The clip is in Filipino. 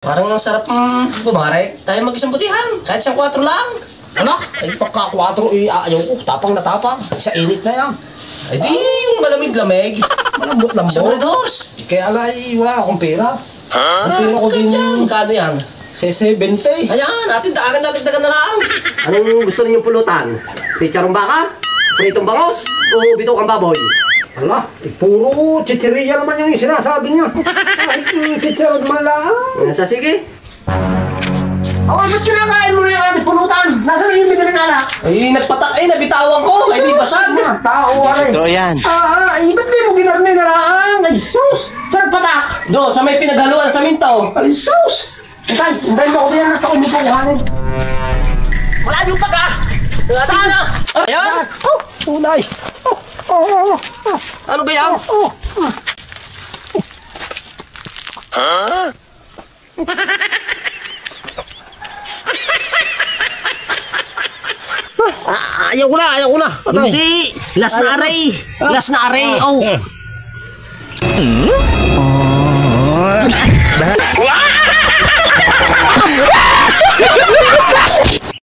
Parang ang sarap bumarek. Tayo mag-isang butihan. Kahit siyang 4 lang. Anak, ay pagka 4 ayaw ko. Tapang na tapang. Sa init na yan. Ay di, yung malamig-lamig. Malambot-lambot. Siyempre dos. Kaya alay, wala akong pera. Ang pera ko din yung kano yan? 70. Ayan, natin daagan natin dagan na lang. Anong gusto ninyong pulutan? Picharong baka? Pritong bangos? O bitokang baboy? Ala, puro chichirya naman yung sinasabi niya. Ay, chichirya naman lang. Sige. Ba't kinakain mo na yung ating pulutan? Nasaan yung bigyan ng anak? Ay, nabitawan ko. Ay, di basag. Tao, aray. Ito yan. Ay, ba't di mo ginarnay na lang? Ay, sus! Saan patak? Do, sa may pinaghaluan sa minto. Ay, sus! Hintay mo ko yan at ako'y may kukuhanin. Wala yung pagka! Saan na? Ayan! Tunay! Ano ba yan? Ayaw ko na! Hindi! Last na aray! Last na aray! Oh!